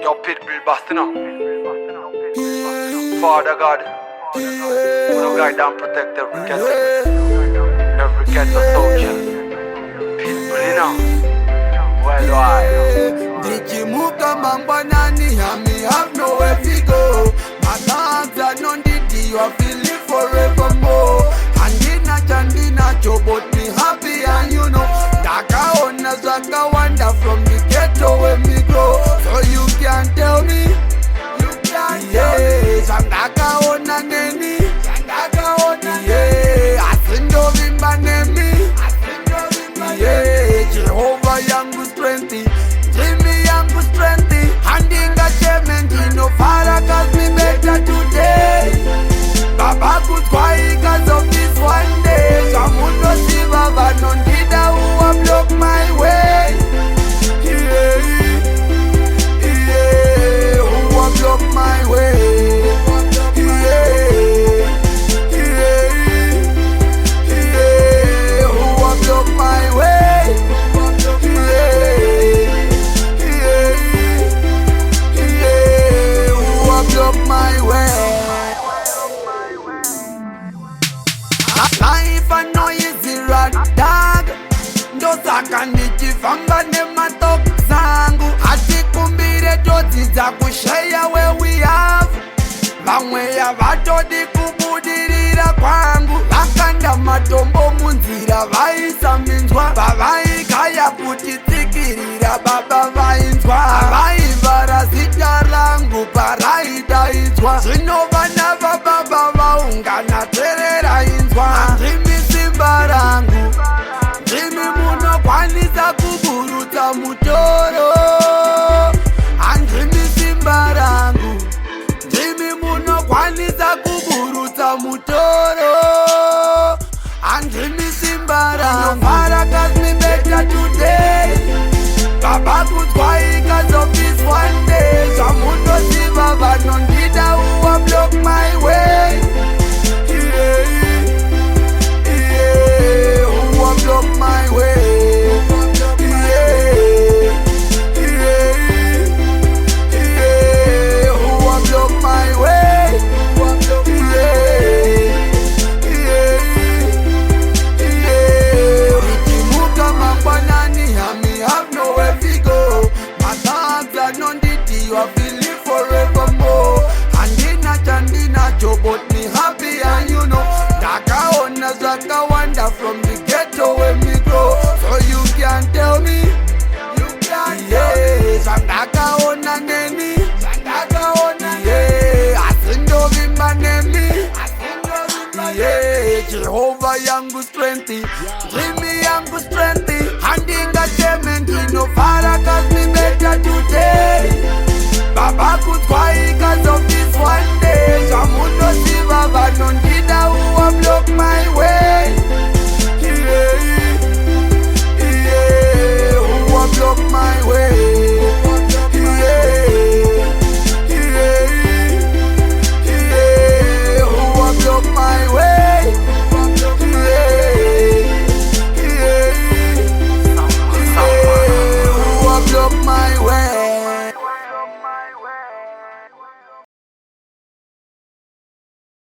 Your pit bull busting up. Father God, who no guide and protect every ghetto soldier. Pit bull, you know. Well, why? Nikimuka mambo nani, me have nowhere to go. My dogs are non didi, you are feeling forevermore. Handina but me happy and you know. Daka ona zaka wonder from the ghetto where me grow. So you can't tell me, you can't tell me. Sandaka ona neni, Sandaka ona neni. Asindo vimba nemi, Asindo vimba nemi. Jehovah yangu strength, Jimmy yangu strength. Handingacheme, no father cause me better today. Baba could quiet cause of this one day. Someone no see Baba, none did who have blocked my way. Yeah, yeah, who have blocked my way. Yeah, yeah, yeah, who have blocked my way. Yeah, yeah, yeah, who have blocked my way. Life I know easy rat dog. Ndosaka ndichifamba nematok zangu. Atikumbire todzi za kushare where we have. Vamwe ya vatodi kubudirira kwangu. Vakanda matombo munzira vaisa minzwa. Vavaikaya kuti tsikirira baba vainzwa. Vaivara zita rangu paraidaidzwa. Zvino vana vababa vaungana terera inzwa. Ndimi simba rangu, ndimi munokwanisa kuburutsa mutoro. Andimi simba rangu, ndimi munokwanisa kuburutsa mutoro. Andimi simba rangu, Father cause me better today. Baba could quiet cause of this one day. Someone no see Baba, none did who have blocked my way. Yeah, yeah, who have blocked my way. Yeah, yeah, yeah, who have blocked my way. Yeah, yeah, yeah. Nikimuka mambo nani, me have nowhere to go. My thoughts are non didi, you are feeling forevermore. Handina but me happy and you know. Daka ona zaka wonder from the ghetto where me grow. So you can't tell me, you can't tell me. Sandaka ona neni, Sandaka ona neni. Asindo vimba nemi, Asindo vimba nemi. Yeah, Jehovah yangu strength, Jimmy yangu strength.